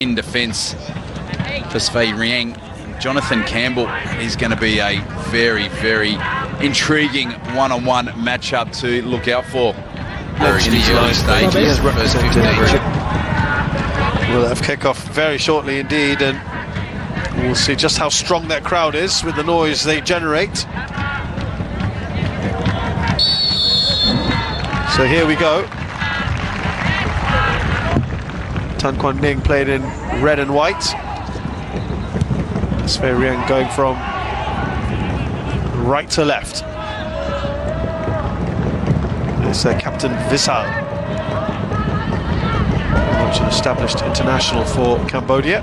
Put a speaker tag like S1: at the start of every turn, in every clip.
S1: In defence for Svay Rieng, Jonathan Campbell is going to be a very, very intriguing one-on-one matchup to look out for. Very in the early stages, first 15.
S2: We'll have kick-off very shortly indeed, and we'll see just how strong that crowd is with the noise they generate. So here we go. Quảng Ninh played in red and white. Svay Rieng going from right to left. It's Captain Visal, much an established international for Cambodia.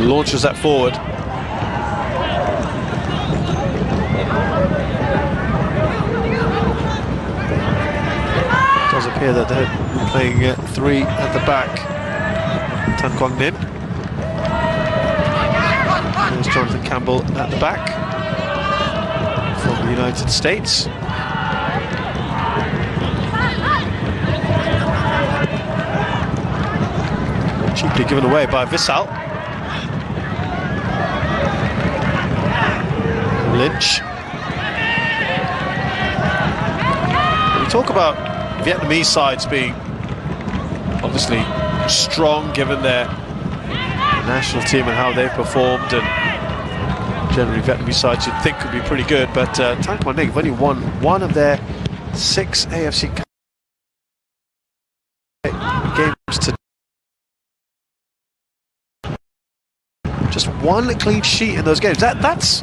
S2: Launches that forward. Does appear that they're playing three at the back. Quảng Ninh. There's Jonathan Campbell at the back from the United States. Cheaply given away by Visal. Lynch. We talk about Vietnamese sides being obviously strong given their national team and how they've performed, and generally Vietnamese sides you'd think could be pretty good, but Quảng Ninh have only won one of their 6 AFC games to just one clean sheet in those games. That's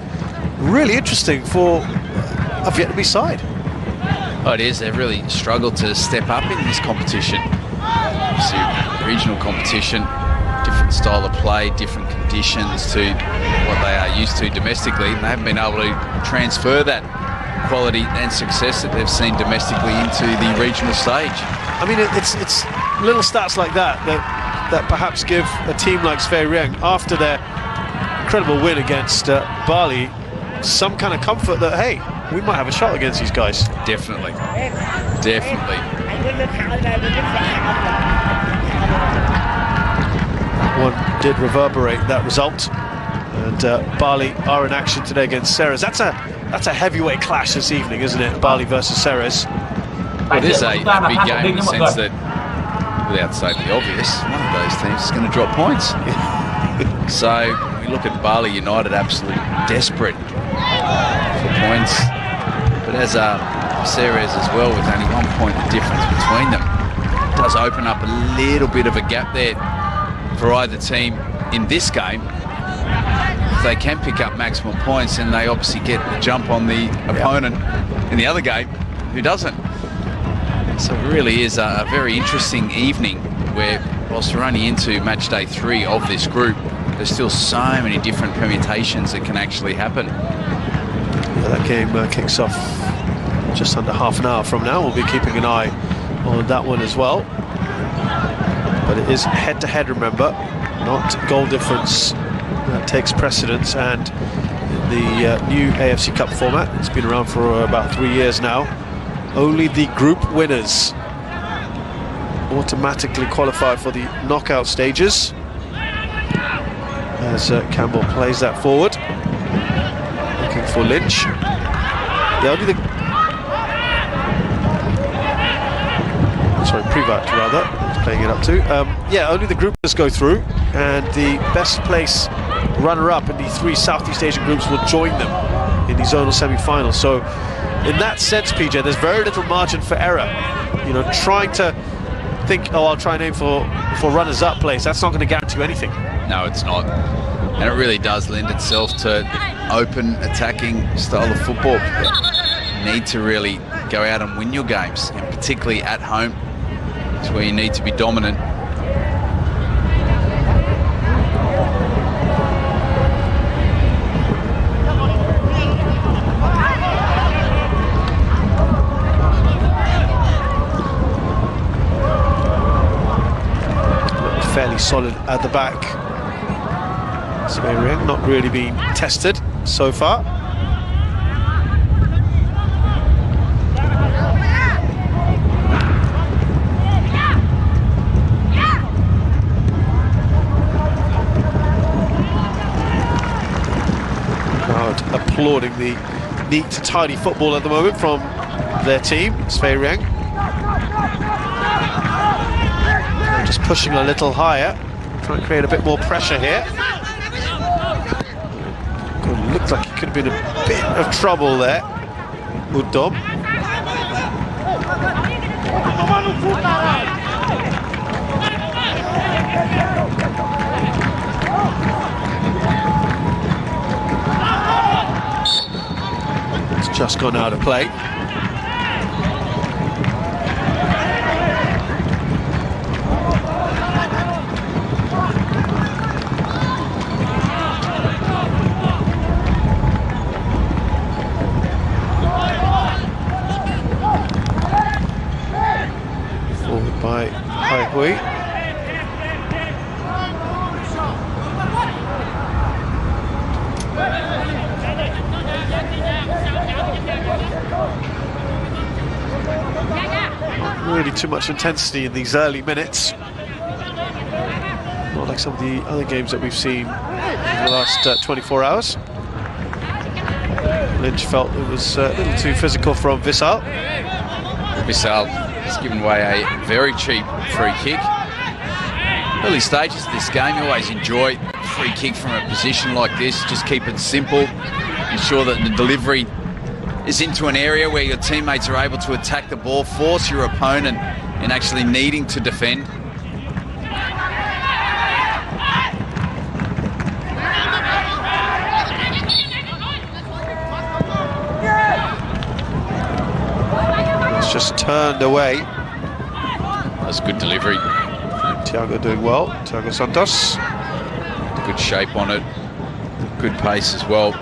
S2: really interesting for a Vietnamese side.
S1: Oh, it is. They've really struggled to step up in this competition. Obviously, regional competition, different style of play, different conditions to what they are used to domestically, and they haven't been able to transfer that quality and success that they've seen domestically into the regional stage.
S2: I mean, it's little stats like that perhaps give a team like Svay Rieng, after their incredible win against Bali, some kind of comfort that, hey, we might have a shot against these guys.
S1: Definitely. Definitely.
S2: One did reverberate that result, and Bali are in action today against Ceres. That's a heavyweight clash this evening, isn't it? Bali versus Ceres.
S1: Well, it is a big game in the sense that, without saying the obvious, one of those teams is going to drop points. So we look at Bali United, absolutely desperate for points, but as Ceres as well, with only 1 point difference between them, it does open up a little bit of a gap there for either team in this game. If they can pick up maximum points, and they obviously get the jump on the opponent in the other game who doesn't. So it really is a very interesting evening, where whilst we're only into match day 3 of this group, there's still so many different permutations that can actually happen.
S2: Yeah, that game kicks off just under half an hour from now. We'll be keeping an eye on that one as well. But it is head-to-head, remember, not goal difference that takes precedence. And in the new AFC Cup format, it's been around for about 3 years now, only the group winners automatically qualify for the knockout stages. As Campbell plays that forward, looking for Lynch. Yeah, only the... Sorry, Privat rather, he's playing it up to. Yeah, only the groupers go through, and the best place runner-up in the 3 Southeast Asian groups will join them in the zonal semi-finals. So, in that sense, PJ, there's very little margin for error. You know, trying to think, oh, I'll try and aim for runners-up place, that's not going to guarantee you anything.
S1: No, it's not. And it really does lend itself to open, attacking style of football. You need to really go out and win your games, and particularly at home. It's where you need to be dominant.
S2: Fairly solid at the back. Svay Rieng not really been tested so far. applauding the neat, tidy football at the moment from their team, Svay Rieng. Just pushing a little higher, trying to create a bit more pressure here. Looked like he could have been a bit of trouble there. Uddom. It's just gone out of play. By Hai Hui. Really too much intensity in these early minutes. Not like some of the other games that we've seen in the last 24 hours. Lynch felt it was a little too physical from Vissal.
S1: He's given away a very cheap free kick. Early stages of this game, you always enjoy a free kick from a position like this. Just keep it simple. Ensure that the delivery is into an area where your teammates are able to attack the ball, force your opponent in actually needing to defend.
S2: Just turned away.
S1: That's good delivery.
S2: Thiago doing well. Thiago Santos.
S1: Good shape on it. Good pace as well.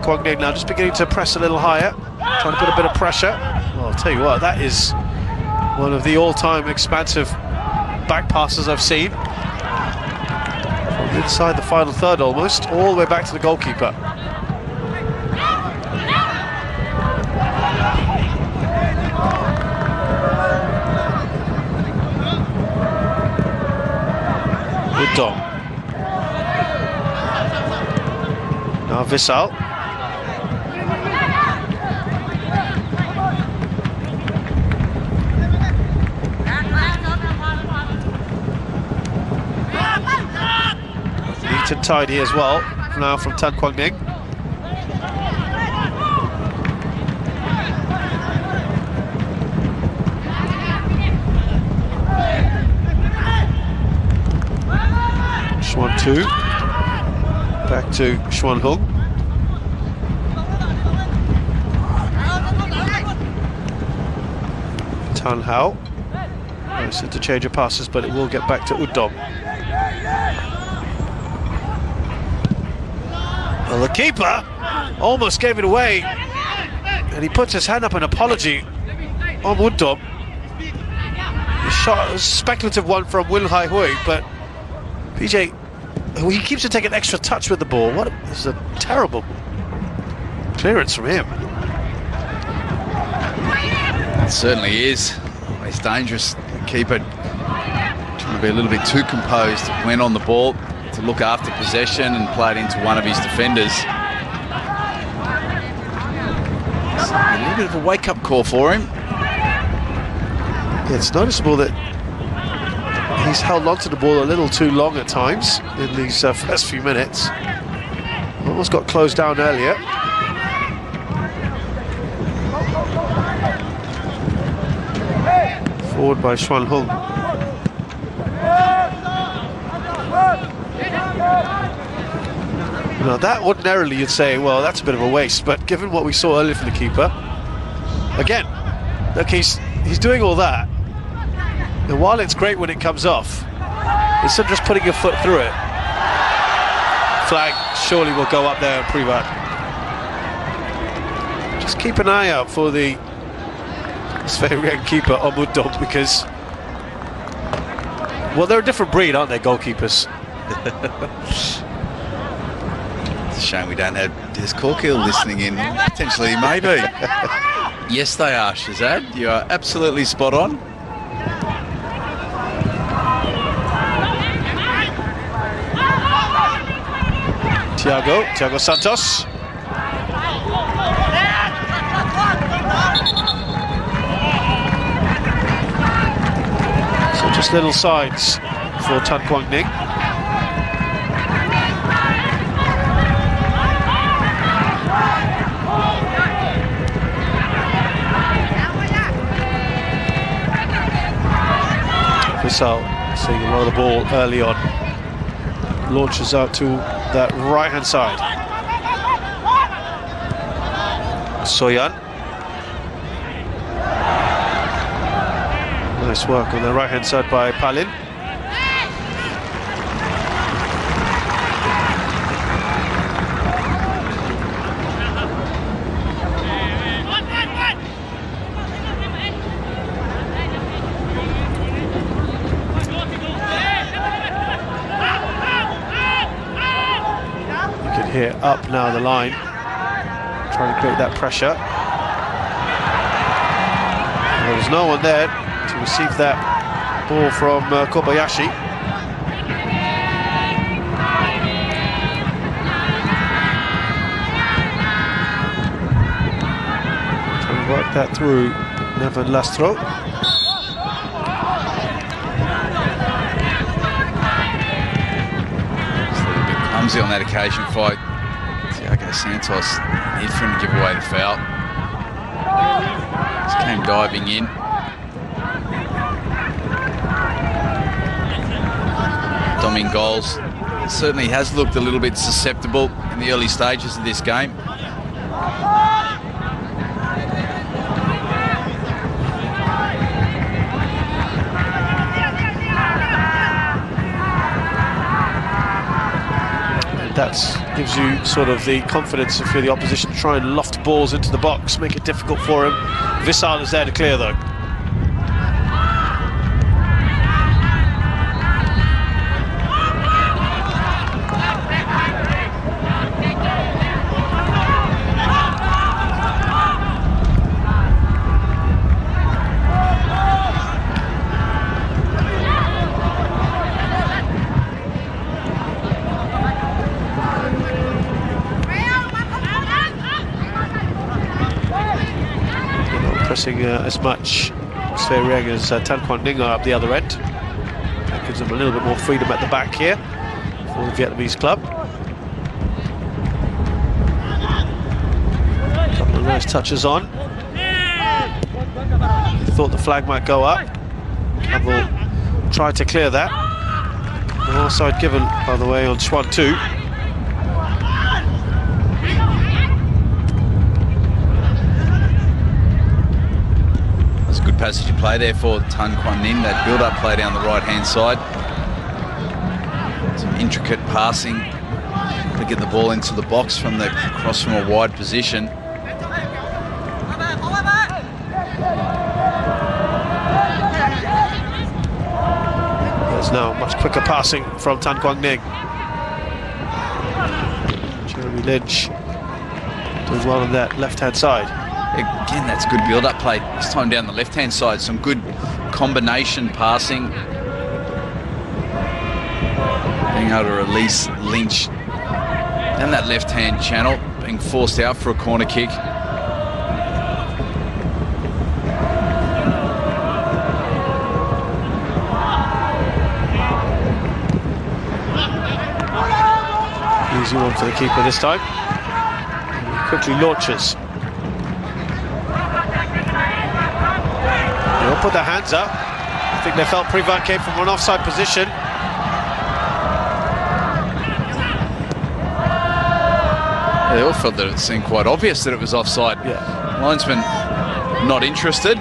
S2: Quảng Ninh now just beginning to press a little higher, trying to put a bit of pressure. Well, I'll tell you what, that is one of the all-time expansive back passes I've seen. From inside the final third almost, all the way back to the goalkeeper. Uddom. Now Vissal. And tidy as well now from Tan Quảng Ninh. Xuan Tu back to Xuan Hung. Tan Hao. Nice interchange of passes, but it will get back to Uddom. Well, the keeper almost gave it away, and he puts his hand up an apology on Uddom. The shot was a speculative one from Will Hai Hui, but PJ, he keeps to take an extra touch with the ball. What is a terrible clearance from him.
S1: It certainly is. He's dangerous. The keeper trying to be a little bit too composed. Went on the ball to look after possession and played into one of his defenders. So a little bit of a wake-up call for him.
S2: Yeah, it's noticeable that he's held on to the ball a little too long at times in these first few minutes. Almost got closed down earlier. Forward by Xuan Hung. Now that ordinarily you'd say, well, that's a bit of a waste, but given what we saw earlier from the keeper, again, look, he's doing all that, and while it's great when it comes off, instead of just putting your foot through it, flag surely will go up there and Privat. Just keep an eye out for the Svay Rieng keeper Uddom, because, well, they're a different breed, aren't they, goalkeepers?
S1: It's a shame we don't have Des Corkill listening in. Potentially, maybe. Yes, they are, Shazad. You are absolutely spot on.
S2: Thiago Santos. So just little signs for Tan Quảng Ninh. Bissau seeing a lot of the ball early on. Launches out to that right-hand side. Soyan. Nice work on the right-hand side by Palin. Here up now the line, trying to create that pressure. There was no one there to receive that ball from Kobayashi. Trying to work that through Neven Lastro.
S1: Clumsy on that occasion, fight. Thiago Santos need for him to give away the foul. Just came diving in. Domingos certainly has looked a little bit susceptible in the early stages of this game.
S2: That gives you sort of the confidence if you're the opposition to try and loft balls into the box, make it difficult for him. Vissal is there to clear though. As much Svay Rieng as Tan Quảng Ninh are up the other end. That gives them a little bit more freedom at the back here for the Vietnamese club. A couple of nice touches on. Thought the flag might go up. Campbell tried to clear that. The offside given, by the way, on Chuan 2.
S1: Passage of play there for Tan Quảng Ninh, that build-up play down the right-hand side. Some intricate passing to get the ball into the box from the cross from a wide position.
S2: There's now much quicker passing from Tan Quảng Ninh. Jeremy Lynch doing well on that left-hand side.
S1: Again, that's good build-up play. This time down the left-hand side, some good combination passing. Being able to release Lynch down that left-hand channel, being forced out for a corner kick.
S2: Easy one for the keeper this time. He quickly launches. They'll put their hands up. I think they felt Privat came from an offside position.
S1: They all felt that it seemed quite obvious that it was offside.
S2: Yeah.
S1: Linesman not interested.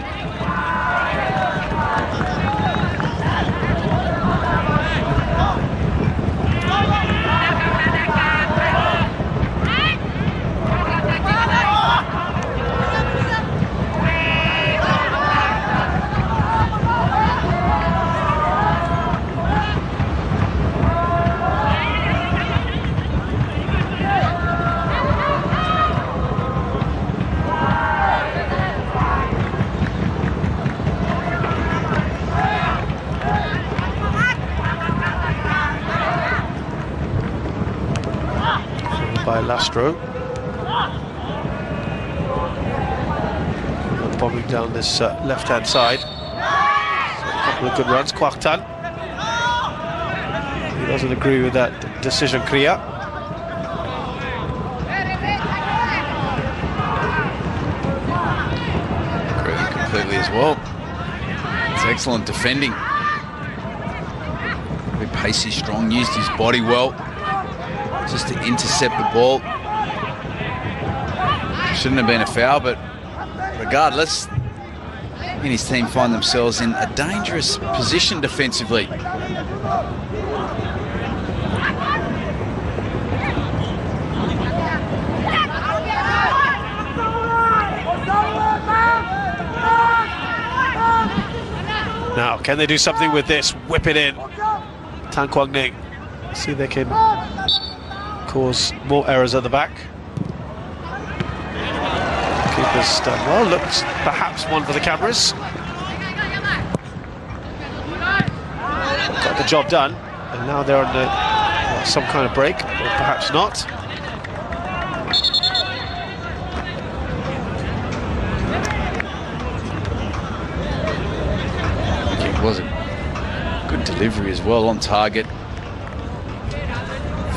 S2: Castro. Bombing down this left-hand side. So a couple of good runs. Quảng Ninh. He doesn't agree with that decision, Kriya.
S1: Agreeing completely as well. It's excellent defending. Very pacey, strong, used his body well just to intercept the ball. Shouldn't have been a foul, but regardless, he and his team find themselves in a dangerous position defensively.
S2: Now, can they do something with this? Whip it in. Quảng Ninh. See if they can cause more errors at the back. Keeper's done well. Looks perhaps one for the cameras. Got the job done. And now they're on some kind of break, or perhaps not.
S1: It was a good delivery as well, on target.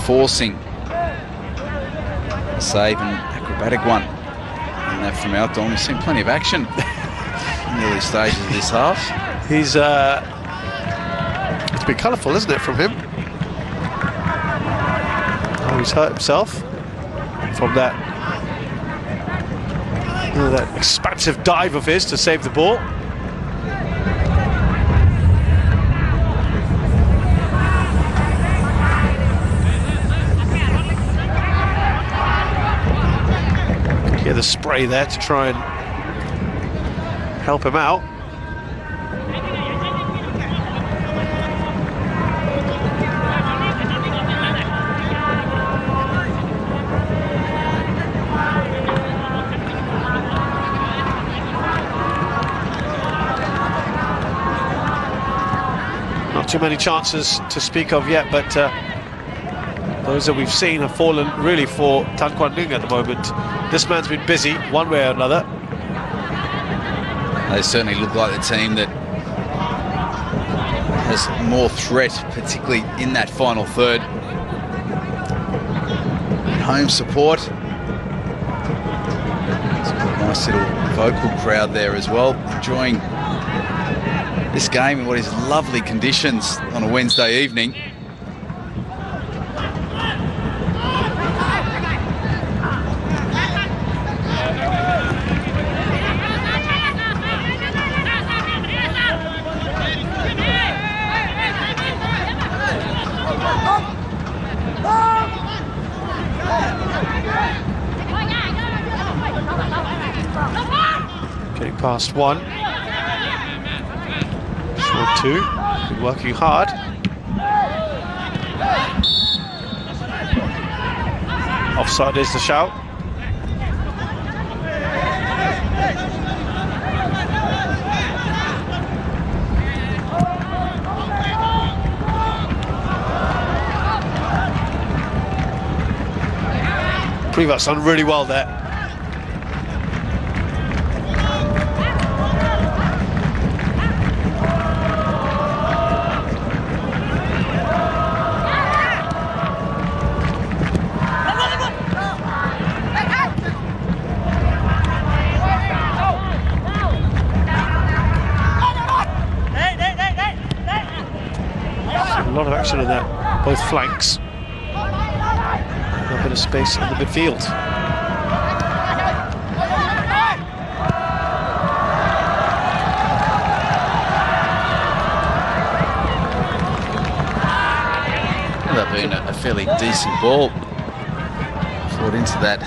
S1: Forcing a save, an acrobatic one. And that from Outdoor. We've seen plenty of action in the early stages of this half.
S2: He's it's been colourful, isn't it, from him? Oh, he's hurt himself from that, that expansive dive of his to save the ball. Get the spray there to try and help him out. Not too many chances to speak of yet, but those that we've seen have fallen really for Quảng Ninh at the moment. This man's been busy one way or another.
S1: They certainly look like the team that has more threat, particularly in that final third. Home support. It's got a nice little vocal crowd there as well, enjoying this game in what is lovely conditions on a Wednesday evening.
S2: Getting past one. Short two. Been working hard. Offside is the shout. Privat's done really well there. A lot of action on that, both flanks. A bit of space in the midfield.
S1: That being a fairly decent ball. Forward into that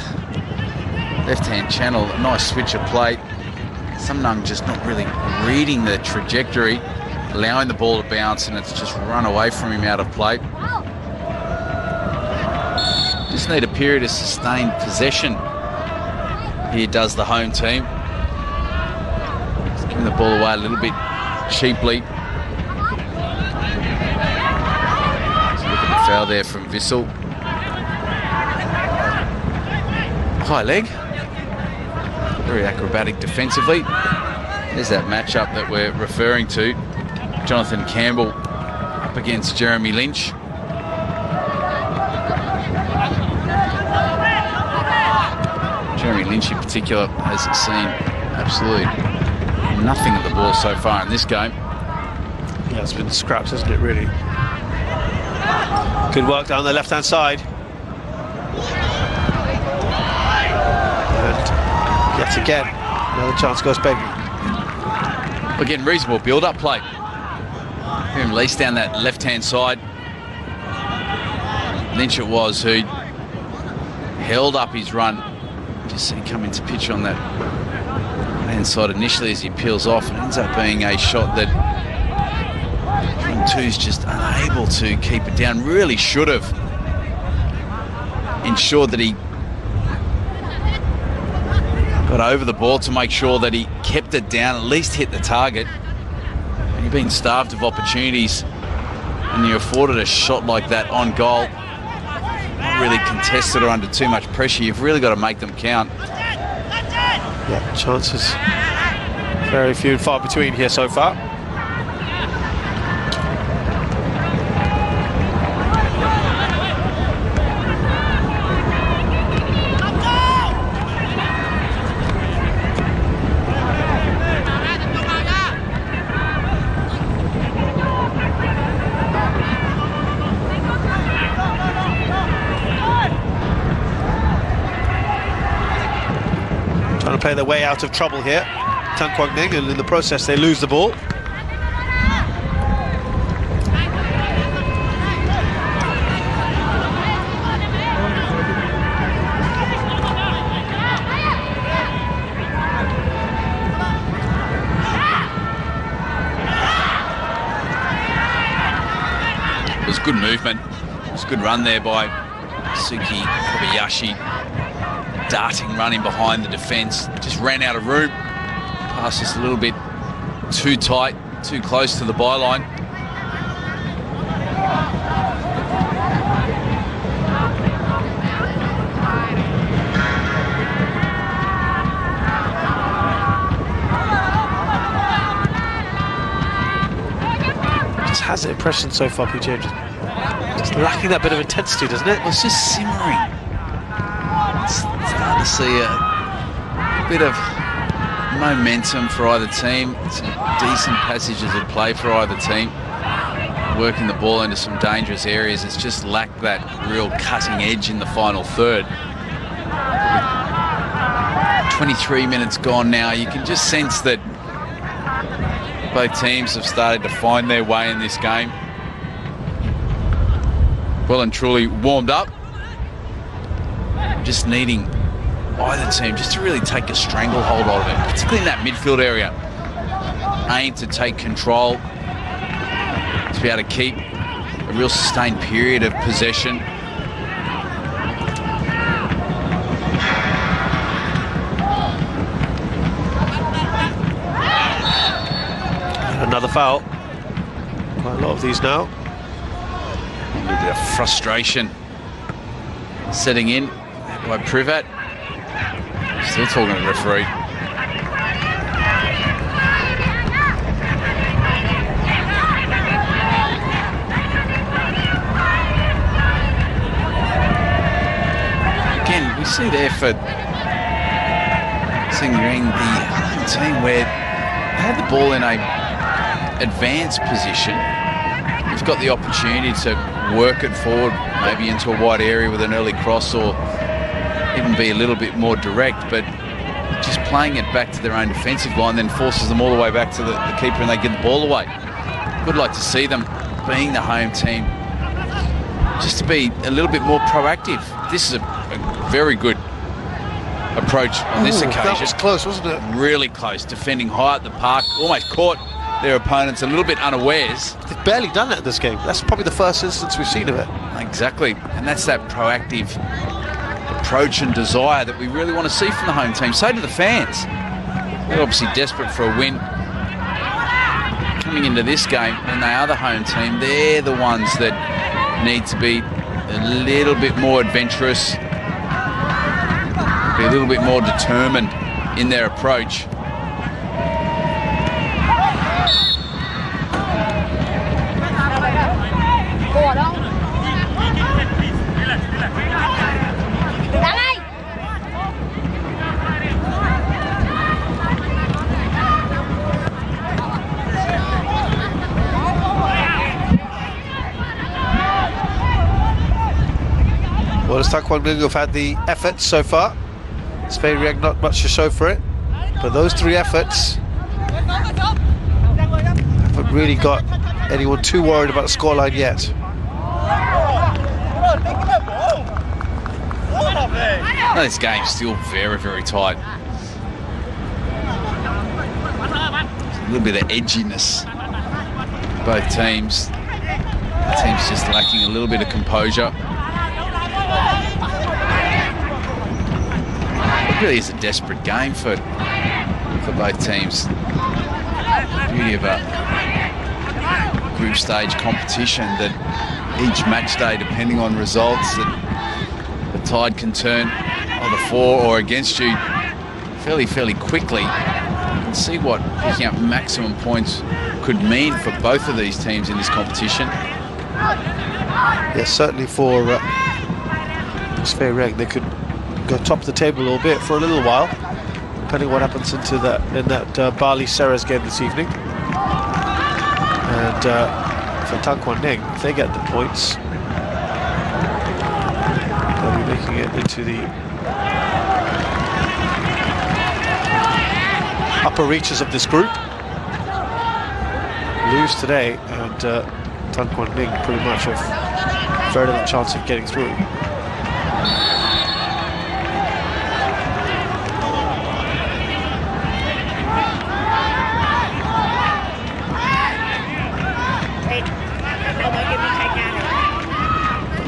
S1: left-hand channel, a nice switch of play. Samnung just not really reading the trajectory, allowing the ball to bounce, and it's just run away from him out of play. Just need a period of sustained possession. Here does the home team. Just giving the ball away a little bit cheaply. Just look at the foul there from Vissel. high leg. Very acrobatic defensively. There's that matchup that we're referring to. Jonathan Campbell up against Jeremy Lynch. Jeremy Lynch in particular has seen absolutely nothing of the ball so far in this game.
S2: Yeah, it's been scraps, hasn't it, really? Good work down the left-hand side. And yet again, another chance goes begging.
S1: Again, reasonable build-up play. Hear him lace down that left-hand side. Lynch it was who held up his run. Just see him come into pitch on that hand side initially as he peels off, and ends up being a shot that Two's just unable to keep it down. Really should have ensured that he got over the ball to make sure that he kept it down, at least hit the target. And you've been starved of opportunities, and you're afforded a shot like that on goal, not really contested or under too much pressure. You've really got to make them count.
S2: Yeah, chances very few and far between here so far. Play their way out of trouble here, Quảng Ninh, and in the process they lose the ball.
S1: It was good movement. It was a good run there by Suki Kobayashi. Darting running behind the defence, just ran out of room. Pass just a little bit too tight, too close to the byline.
S2: Just has the impression so far, PJ, just lacking that bit of intensity, doesn't it?
S1: It's just simmering. Starting to see a bit of momentum for either team. Some decent passages of play for either team. Working the ball into some dangerous areas. It's just lacked that real cutting edge in the final third. 23 minutes gone now. You can just sense that both teams have started to find their way in this game. Well and truly warmed up. Just needing either team just to really take a stranglehold of it, particularly in that midfield area. Aim to take control, to be able to keep a real sustained period of possession.
S2: Another foul. Quite a lot of these now.
S1: A little bit of frustration setting in by Privat. Still talking to the referee. Again, we see there for Svay Rieng, the home team, where they had the ball in a advanced position. You've got the opportunity to work it forward, maybe into a wide area with an early cross, or even be a little bit more direct, but just playing it back to their own defensive line then forces them all the way back to the keeper, and they get the ball away. Would like to see them, being the home team, just to be a little bit more proactive. This is a very good approach on this occasion.
S2: That was close, wasn't it?
S1: Really close, defending high at the park, almost caught their opponents a little bit unawares.
S2: They've barely done that in this game. That's probably the first instance we've seen of it.
S1: Exactly, and that's that proactive approach and desire that we really want to see from the home team. So do the fans. They're obviously desperate for a win coming into this game, and they are the home team. They're the ones that need to be a little bit more adventurous, be a little bit more determined in their approach.
S2: Well, as Quảng Ninh have had the efforts so far, Svay Rieng not much to show for it, but those 3 efforts haven't really got anyone too worried about the scoreline yet.
S1: Well, this game's still very, very tight. There's a little bit of edginess. Both teams. The team's just lacking a little bit of composure. It really is a desperate game for both teams. The beauty of a group stage competition that each match day, depending on results, that the tide can turn either for or against you fairly quickly. You can see what picking up maximum points could mean for both of these teams in this competition.
S2: Yes, certainly for Svay Rieng, they could go top of the table a little bit for a little while, depending on what happens in that Bali Ceres game this evening. And for Quảng Ninh, if they get the points, they'll be making it into the upper reaches of this group. Lose today, and Quảng Ninh pretty much have very little chance of getting through.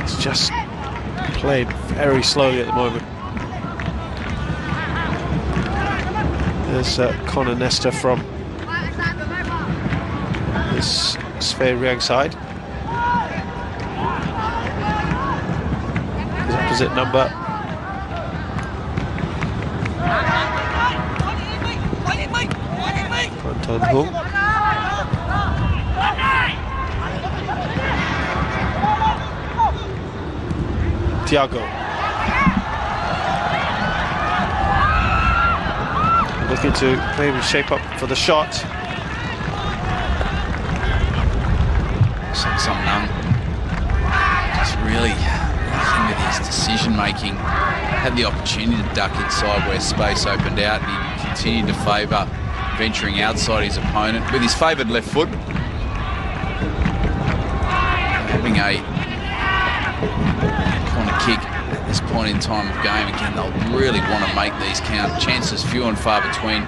S2: It's just played very slowly at the moment. There's Connor Nesta from this Svay Rieng side. His opposite number. Anton Hung. Thiago. Looking to maybe shape up for the shot.
S1: Something just really lacking with his decision making. Had the opportunity to duck inside where space opened out, and he continued to favour venturing outside his opponent with his favoured left foot. Having a corner kick at this point in time of game, again, they'll really want to make these count. Chances few and far between.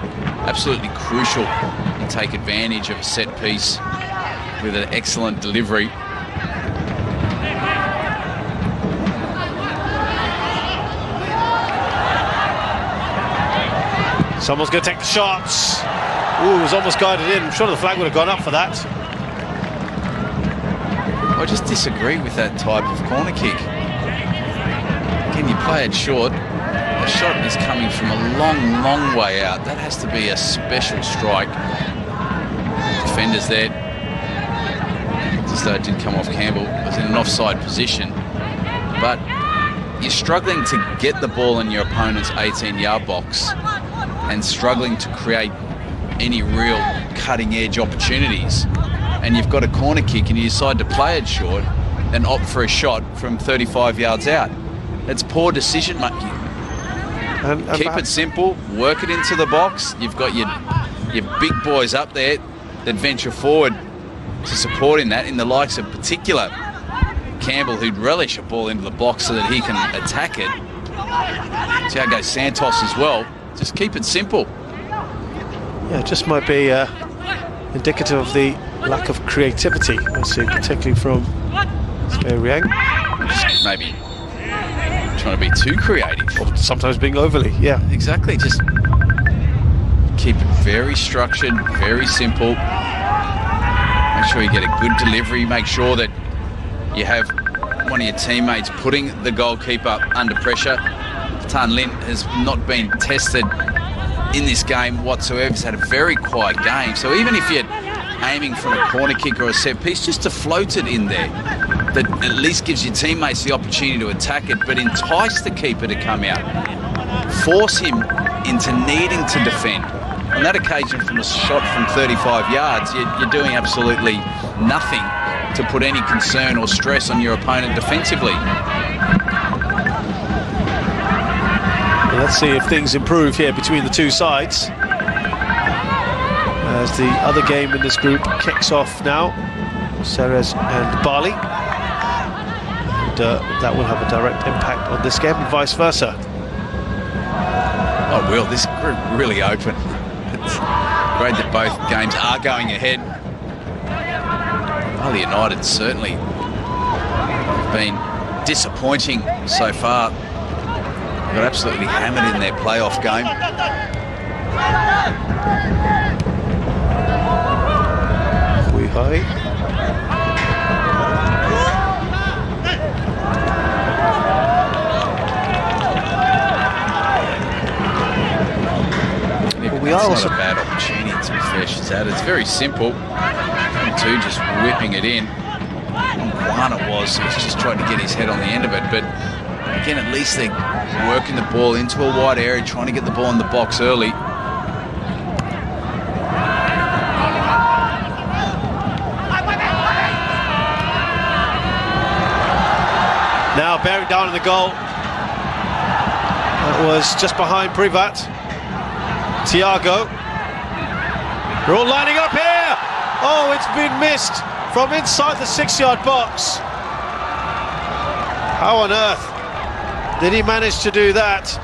S1: Absolutely crucial to take advantage of a set piece with an excellent delivery.
S2: Someone's going to take the shots. Ooh, it was almost guided in. I'm sure the flag would have gone up for that.
S1: I just disagree with that type of corner kick. Again, you play it short. The shot is coming from a long way out. That has to be a special strike. Defenders there. Just though it didn't come off Campbell, was in an offside position. But you're struggling to get the ball in your opponent's 18-yard box and struggling to create any real cutting-edge opportunities. And you've got a corner kick and you decide to play it short and opt for a shot from 35 yards out. It's poor decision making. Keep it simple, work it into the box. You've got your big boys up there that venture forward to support in that, in the likes of particular Campbell, who'd relish a ball into the box so that he can attack it. Thiago Santos as well. Just keep it simple.
S2: Yeah, it just might be indicative of the lack of creativity, I see, particularly from Svay Rieng.
S1: Just maybe trying to be too creative.
S2: Or sometimes being overly, yeah.
S1: Exactly, just keep it very structured, very simple. Make sure you get a good delivery. Make sure that you have one of your teammates putting the goalkeeper under pressure Tan Lin has not been tested in this game whatsoever. He's had a very quiet game. So even if you're aiming from a corner kick or a set piece, just to float it in there, that at least gives your teammates the opportunity to attack it, but entice the keeper to come out. Force him into needing to defend. On that occasion, from a shot from 35 yards, you're doing absolutely nothing to put any concern or stress on your opponent defensively.
S2: Well, let's see if things improve here between the two sides, as the other game in this group kicks off now. Ceres and Bali. And that will have a direct impact on this game and vice versa.
S1: Oh, Will, this group really open. It's great that both games are going ahead. Bali United certainly been disappointing so far. They got absolutely hammered in their playoff game.
S2: High. We are also
S1: not a bad opportunity, to be fair, Shazad. It's very simple. Two just whipping it in. One it was just trying to get his head on the end of it. But again, at least they're working the ball into a wide area, trying to get the ball in the box early.
S2: Now bearing down on the goal. That was just behind Privat. Thiago. They're all lining up here. Oh, it's been missed from inside the 6-yard box. How on earth did he manage to do that?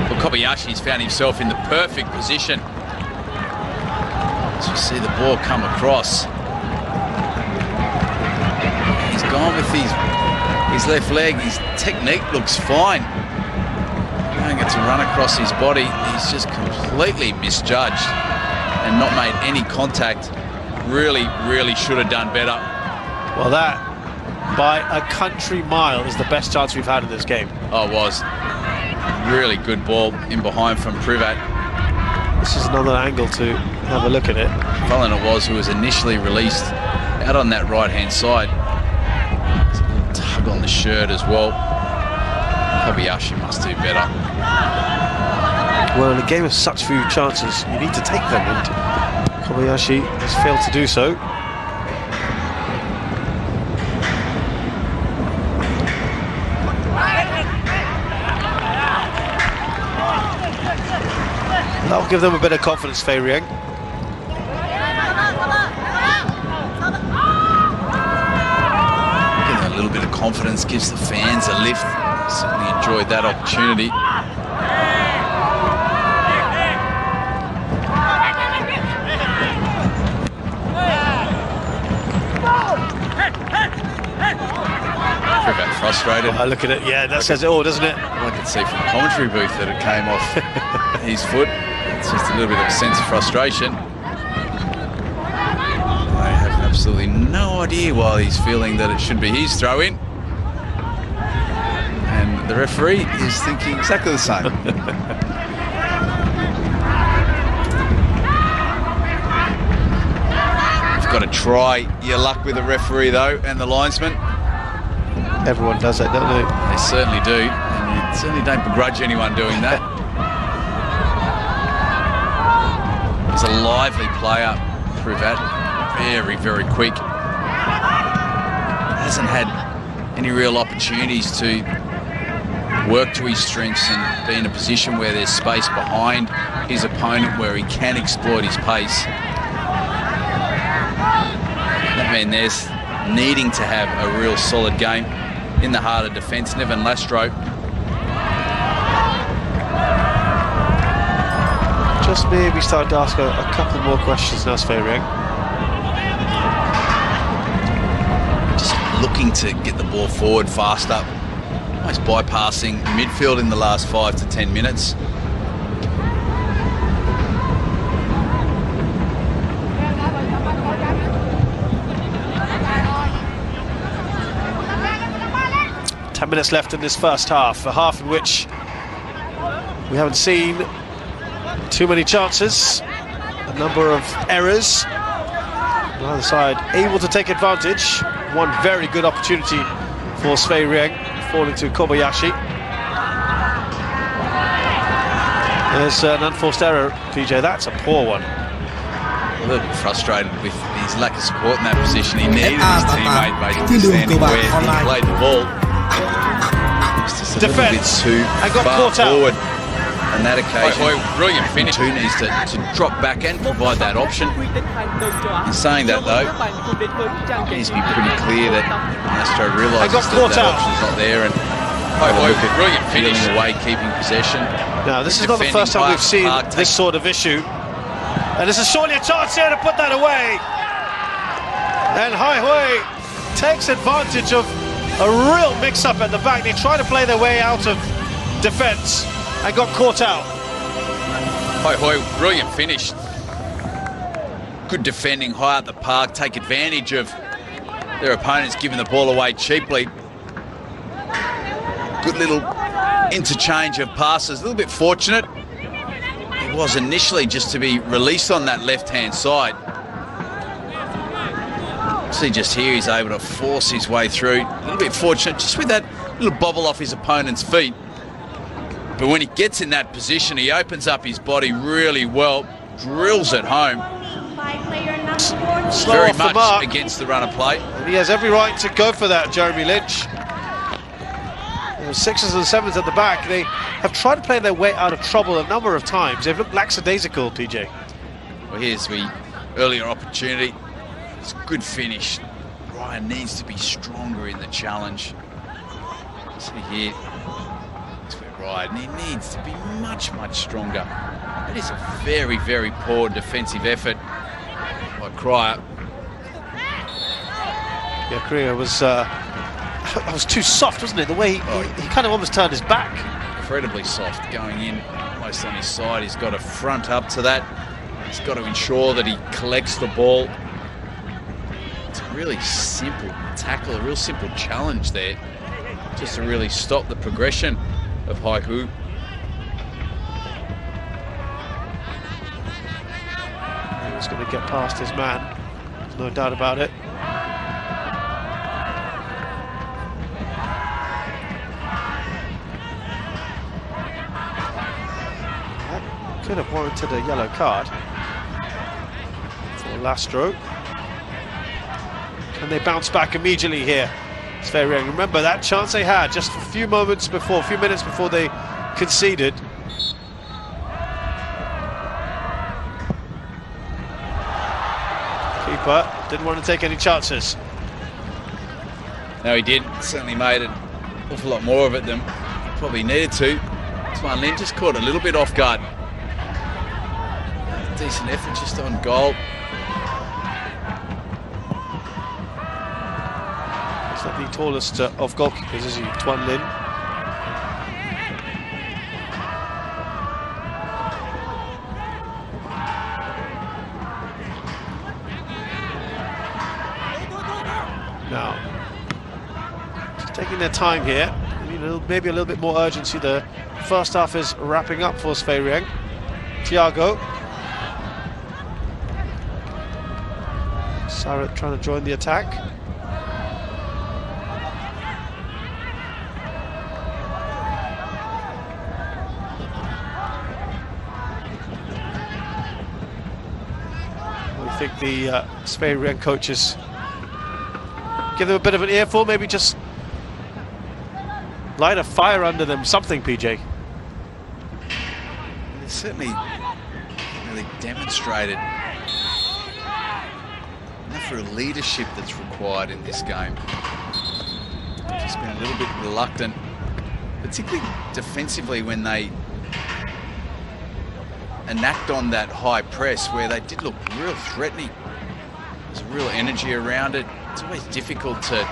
S1: Well, Kobayashi's found himself in the perfect position to see the ball come across. He's gone with his left leg. His technique looks fine. Going to run across his body, he's just completely misjudged and not made any contact. Really should have done better.
S2: Well, that by a country mile is the best chance we've had in this game.
S1: Oh, it was. Really good ball in behind from Privat.
S2: This is another angle to have a look at it.
S1: Fallon it was who was initially released out on that right-hand side. There's a little tug on the shirt as well. Kobayashi must do better.
S2: Well, in a game of such few chances, you need to take them, and Kobayashi has failed to do so. That'll give them a bit of confidence, Svay Rieng.
S1: Give them a little bit of confidence, gives the fans a lift. Certainly enjoyed that opportunity. Privat frustrated.
S2: Oh, look at it. Yeah, that says it all, doesn't it?
S1: I could see from the commentary booth that it came off his foot. It's just a little bit of a sense of frustration. I have absolutely no idea why he's feeling that it should be his throw-in. And the referee is thinking exactly the same. You've got to try your luck with the referee, though, and the linesman.
S2: Everyone does that, don't they?
S1: They certainly do, and you certainly don't begrudge anyone doing that. He's a lively player, Privat. Very quick. Hasn't had any real opportunities to work to his strengths and be in a position where there's space behind his opponent where he can exploit his pace. That man there's needing to have a real solid game in the heart of defence. Nevan Lastro.
S2: Just maybe start to ask a couple more questions now, Svay Rieng.
S1: Just looking to get the ball forward faster. Almost bypassing midfield in the last 5 to 10 minutes.
S2: 10 minutes left in this first half, a half in which we haven't seen too many chances, a number of errors. Neither side able to take advantage. One very good opportunity for Svay Rieng, falling to Kobayashi. There's an unforced error, PJ. That's a poor one.
S1: A little bit frustrated with his lack of support in that position. He needed his teammate basically standing where he played the ball. Just a little bit too far forward on that occasion. Brilliant finish. Two needs to drop back and provide that option. In saying that though, it needs to be pretty clear that Astro realises that option's not there, and brilliant finish away, keeping possession.
S2: Now this is not the first time we've seen this sort of issue, and this is surely a chance here to put that away. And Hai Hui takes advantage of a real mix-up at the back. They try to play their way out of defence and got caught out.
S1: Hai Hui, brilliant finish. Good defending high up the park, take advantage of their opponents giving the ball away cheaply. Good little interchange of passes, a little bit fortunate. It was initially just to be released on that left-hand side. See just here, he's able to force his way through. A little bit fortunate, just with that little bobble off his opponent's feet. But when he gets in that position, he opens up his body really well, drills it home.
S2: Slow
S1: Very
S2: off
S1: much
S2: the mark
S1: against the runner play.
S2: And he has every right to go for that, Jeremy Lynch. The sixes and sevens at the back, they have tried to play their way out of trouble a number of times. They've looked lackadaisical, PJ.
S1: Well, here's the earlier opportunity. It's a good finish. Ryan needs to be stronger in the challenge. See here, it's where Ryan, he needs to be much stronger. It is a very, very poor defensive effort by Cryer.
S2: Yeah, Cryer was too soft, wasn't it? The way he kind of almost turned his back.
S1: Incredibly soft, going in almost on his side. He's got to front up to that. He's got to ensure that he collects the ball. It's a really simple tackle, a real simple challenge there, just to really stop the progression of Hai Hui.
S2: He was going to get past his man, there's no doubt about it. Could have warranted a yellow card for Lastro. And they bounce back immediately here. Svay Rieng. Remember that chance they had just a few minutes before they conceded. Keeper didn't want to take any chances.
S1: No, he did. Certainly made an awful lot more of it than probably needed to. Swan Lin just caught a little bit off guard. Decent effort just on goal.
S2: He's not the tallest of goalkeepers, is he, Tuan Lin? Now, just taking their time here. Maybe a little bit more urgency. The first half is wrapping up for Svay Rieng. Thiago. Sarat trying to join the attack. I think the Svay Rieng coaches give them a bit of an earful, maybe just light a fire under them, something, PJ.
S1: They certainly really demonstrated enough for a leadership that's required in this game. Just been a little bit reluctant, particularly defensively when they enact on that high press where they did look real threatening. There's a real energy around it. It's always difficult to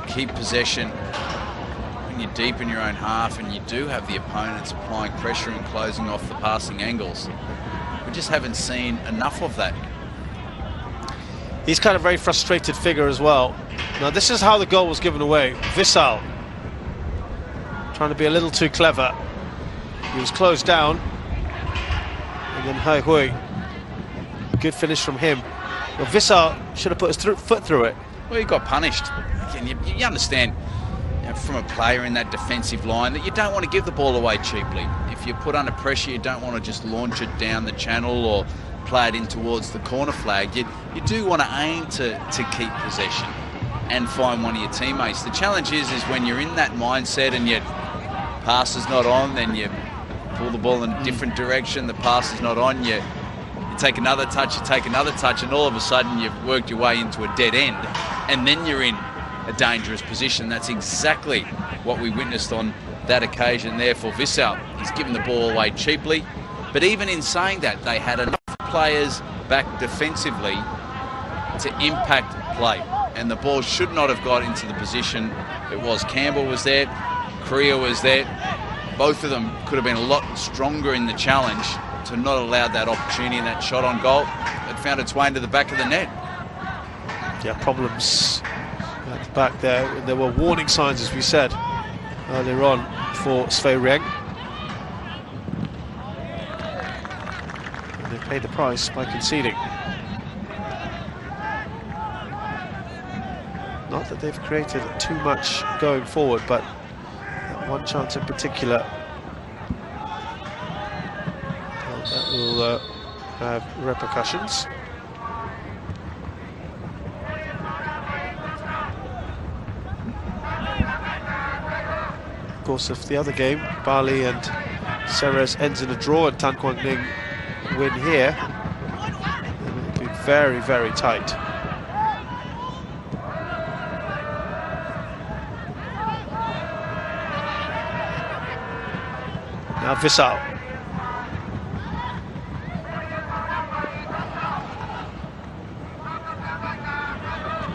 S1: keep possession when you're deep in your own half and you do have the opponents applying pressure and closing off the passing angles. We just haven't seen enough of that.
S2: He's kind of a very frustrated figure as well. Now this is how the goal was given away. Vissal trying to be a little too clever. He was closed down. And then Hai Hui, good finish from him. Well, Vissar should have put his foot through it.
S1: Well, he got punished. Again, you understand, you know, from a player in that defensive line that you don't want to give the ball away cheaply. If you're put under pressure, you don't want to just launch it down the channel or play it in towards the corner flag. You do want to aim to keep possession and find one of your teammates. The challenge is when you're in that mindset and your pass is not on, then you pull the ball in a different direction, the pass is not on, you take another touch, and all of a sudden you've worked your way into a dead end, and then you're in a dangerous position. That's exactly what we witnessed on that occasion there for Vissar. He's given the ball away cheaply, but even in saying that, they had enough players back defensively to impact play, and the ball should not have got into the position it was. Campbell was there, Korea was there. Both of them could have been a lot stronger in the challenge to not allow that opportunity and that shot on goal that found its way into the back of the net.
S2: Yeah, problems at the back there. There were warning signs, as we said earlier on, for Svay Rieng. And they paid the price by conceding. Not that they've created too much going forward, but that one chance in particular, that will have repercussions. Of course, if the other game, Bali and Ceres, ends in a draw and Tan Quang Ninh win here, then it will be very, very tight. Now Vissar.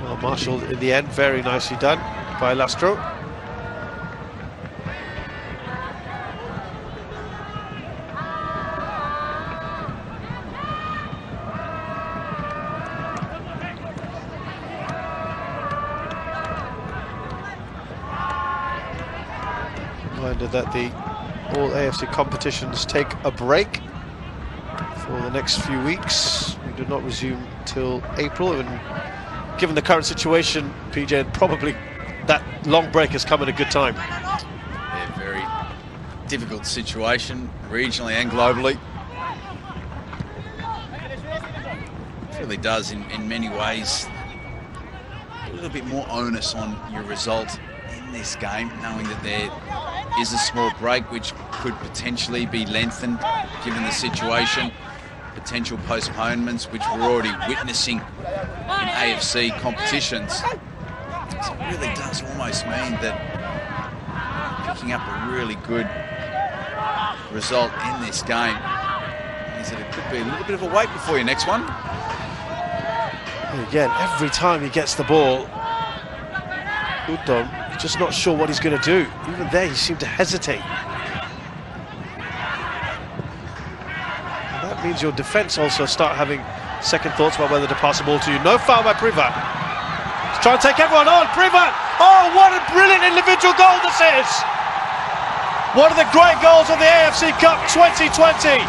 S2: Well, Marshall in the end, very nicely done by Lastro. Reminder that all AFC competitions take a break for the next few weeks. We do not resume till April, and given the current situation, PJ, probably that long break has come at a good time.
S1: Yeah, very difficult situation, regionally and globally. It really does, in many ways, a little bit more onus on your result in this game, knowing that there is a small break which could potentially be lengthened given the situation, potential postponements which we're already witnessing in AFC competitions. So it really does almost mean that picking up a really good result in this game means that it could be a little bit of a wait before your next one.
S2: And again, every time he gets the ball, Udom, just not sure what he's going to do. Even there, he seemed to hesitate. And that means your defence also start having second thoughts about whether to pass the ball to you. No foul by Privat. He's trying to take everyone on. Privat! Oh, what a brilliant individual goal this is! One of the great goals of the AFC Cup 2020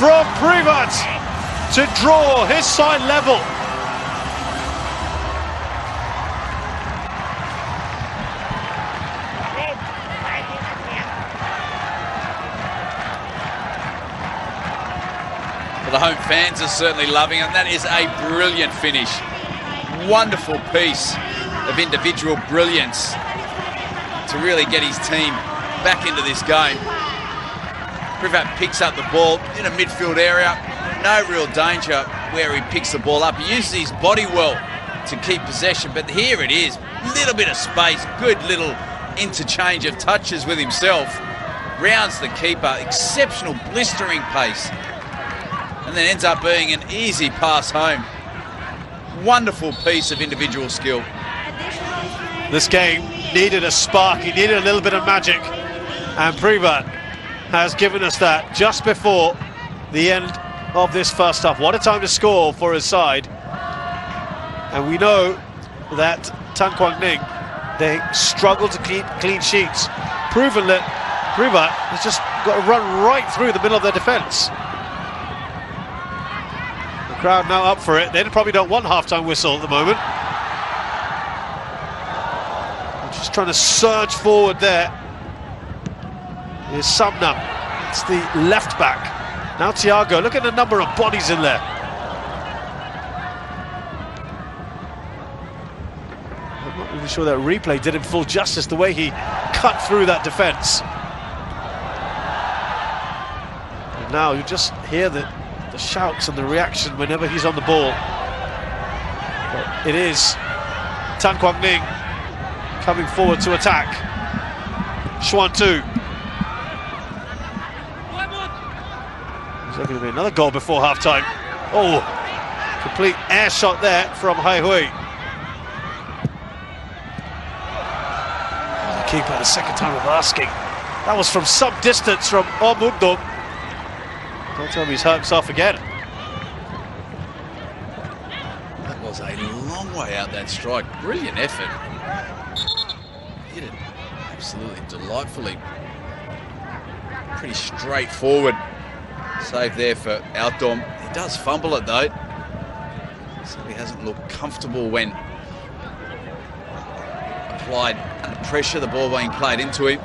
S2: from Privat to draw his side level.
S1: The home fans are certainly loving it. That is a brilliant finish. Wonderful piece of individual brilliance to really get his team back into this game. Privat picks up the ball in a midfield area. No real danger where he picks the ball up. He uses his body well to keep possession, but here it is. Little bit of space, good little interchange of touches with himself. Rounds the keeper, exceptional blistering pace. And then ends up being an easy pass home. Wonderful piece of individual skill.
S2: This game needed a spark, he needed a little bit of magic, and Privat has given us that just before the end of this first half. What a time to score for his side. And we know that Tan Quang Ninh they struggle to keep clean sheets. Proven that Privat has just got to run right through the middle of their defence. The crowd now up for it. They probably don't want half-time whistle at the moment. They're just trying to surge forward there. Here's Samnam. It's the left back. Now Thiago. Look at the number of bodies in there. I'm not really sure that replay did him full justice, the way he cut through that defence. And now you just hear the shouts and the reaction whenever he's on the ball. But it is Quảng Ninh coming forward to attack. Xuan Tu. Is there going to be another goal before half-time? Oh, complete air shot there from Hai Hui. The keeper, the second time of asking. That was from some distance from Omundum. Don't tell me he's hurt himself again.
S1: That was a long way out, that strike. Brilliant effort. Hit it absolutely delightfully. Pretty straightforward save there for Outdom. He does fumble it though, so he hasn't looked comfortable when applied under pressure, the ball being played into him.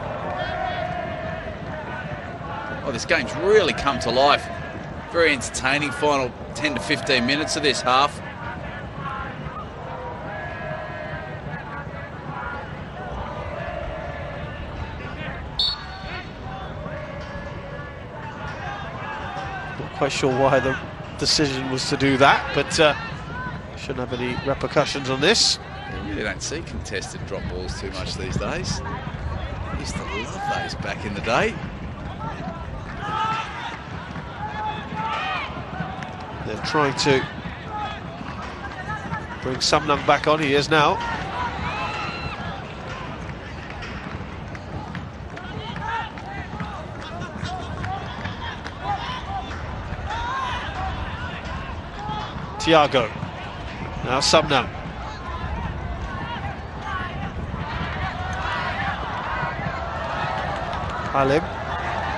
S1: Oh, this game's really come to life. Very entertaining final 10 to 15 minutes of this half.
S2: Not quite sure why the decision was to do that, but shouldn't have any repercussions on this.
S1: You really don't see contested drop balls too much these days. I used to love those back in the day.
S2: They're trying to bring Samnam back on. He is now. Thiago. Now Samnam. Halim.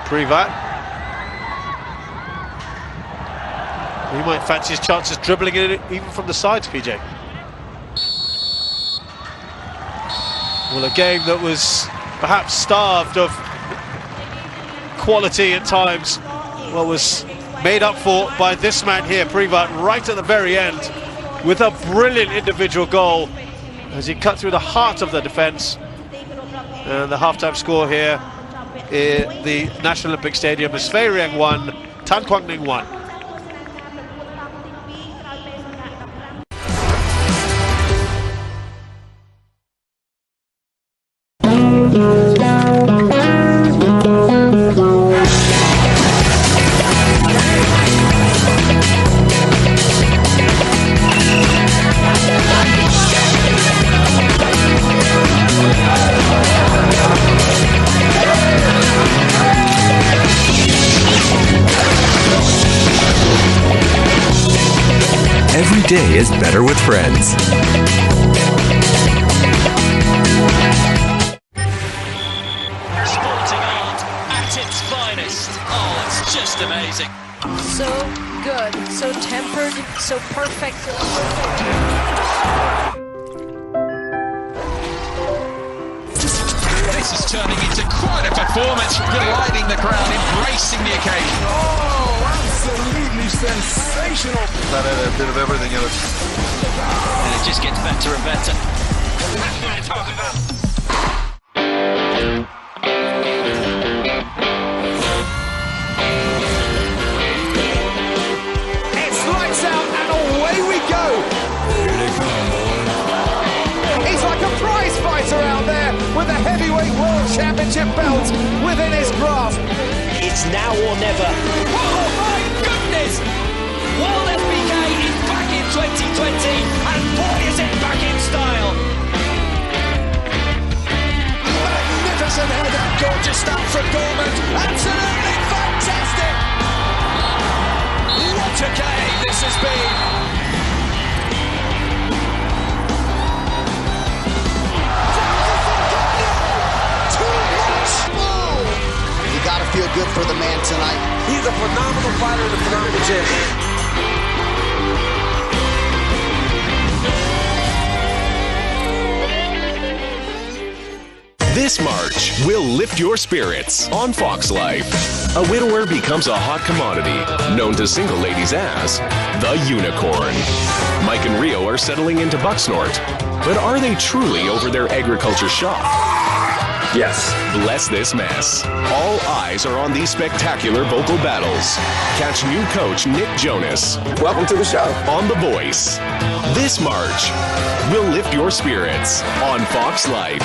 S2: Privat. He might fancy his chances dribbling in it even from the sides, PJ. Well, a game that was perhaps starved of quality at times, well, was made up for by this man here, Privat, right at the very end, with a brilliant individual goal as he cut through the heart of the defence. And the half-time score here in the National Olympic Stadium is Svay Rieng 1, Quảng Ninh 1.
S3: Every day is better with friends.
S4: Sporting art at its finest. Oh, it's just amazing.
S5: So good, so tempered, so perfect.
S4: This is turning into quite a performance, delighting the crowd, embracing the occasion.
S6: Oh, absolutely sensational. That had a bit of everything in it.
S4: And it just gets better and better.
S6: It's lights out and away we go. Here they come, boys. He's like a prize fighter out there with the heavyweight world championship belt within his grasp.
S4: It's now or never. Oh my goodness! World FBK is back in 2020, and boy is it back in style!
S6: Magnificent header, gorgeous start from Gorman, absolutely fantastic! What a game this has been!
S7: feel good for the man tonight.
S6: He's a phenomenal fighter and a phenomenal champion.
S8: This March, we'll lift your spirits on Fox Life. A widower becomes a hot commodity, known to single ladies as the unicorn. Mike and Rio are settling into Bucksnort, but are they truly over their agriculture shop? Yes. Bless this mess. All eyes are on these spectacular vocal battles. Catch new coach Nick Jonas.
S9: Welcome to the show.
S8: On The Voice. This March, we'll lift your spirits on Fox Life.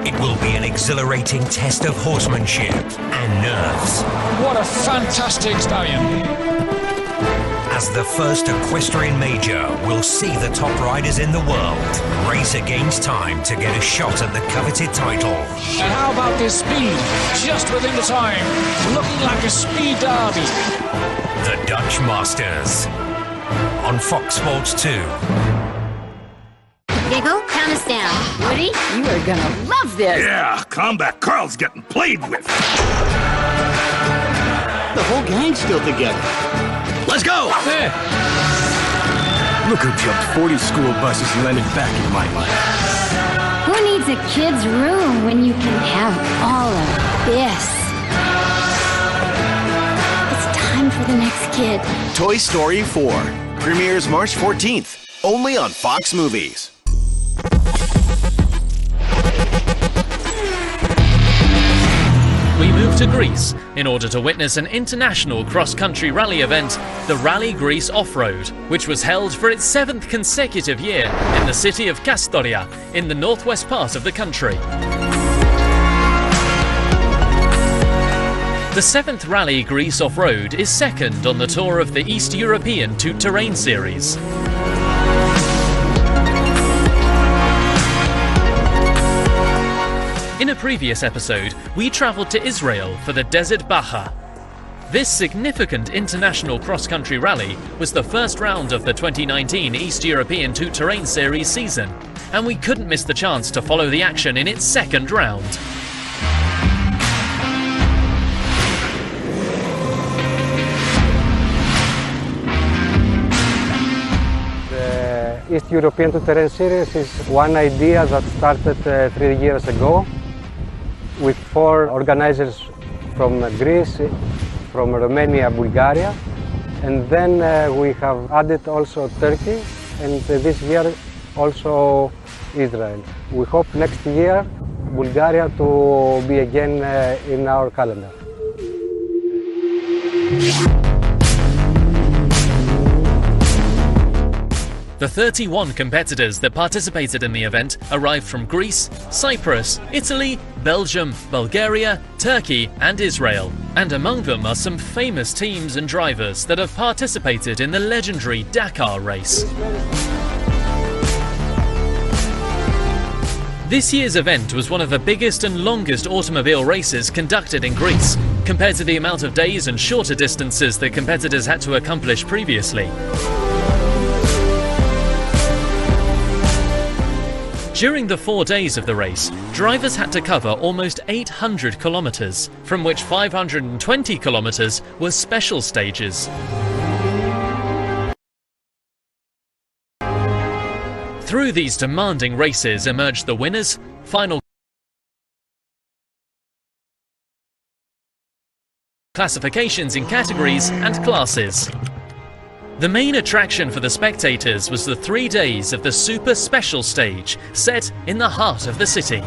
S10: It will be an exhilarating test of horsemanship and nerves.
S11: What a fantastic stallion.
S10: As the first equestrian major will see the top riders in the world race against time to get a shot at the coveted title.
S11: And how about this speed? Just within the time. Looking like a speed derby.
S10: The Dutch Masters. On Fox Sports 2.
S12: Diggle, count us down. Woody, you are gonna love this.
S13: Yeah, Combat Carl's getting played with.
S9: The whole gang's still together.
S13: Let's go!
S11: There.
S13: Look who jumped 40 school buses and landed back in my life.
S12: Who needs a kid's room when you can have all of this? It's time for the next kid.
S14: Toy Story 4 premieres March 14th, only on Fox Movies.
S15: We moved to Greece in order to witness an international cross-country rally event, the Rally Greece Off-Road, which was held for its 7th consecutive year in the city of Kastoria, in the northwest part of the country. The 7th Rally Greece Off-Road is second on the tour of the East European Tout-Terrain series. In a previous episode, we travelled to Israel for the Desert Baja. This significant international cross-country rally was the first round of the 2019 East European Tout-Terrain Series season, and we couldn't miss the chance to follow the action in its second round.
S16: The East European Tout-Terrain Series is one idea that started 3 years ago, with 4 organizers from Greece, from Romania, Bulgaria, and then we have added also Turkey, and this year also Israel. We hope next year Bulgaria to be again in our calendar.
S15: The 31 competitors that participated in the event arrived from Greece, Cyprus, Italy, Belgium, Bulgaria, Turkey and Israel. And among them are some famous teams and drivers that have participated in the legendary Dakar race. This year's event was one of the biggest and longest automobile races conducted in Greece, compared to the amount of days and shorter distances that competitors had to accomplish previously. During the 4 days of the race, drivers had to cover almost 800 kilometers, from which 520 kilometers were special stages. Through these demanding races emerged the winners, final classifications in categories and classes. The main attraction for the spectators was the 3 days of the super special stage, set in the heart of the city.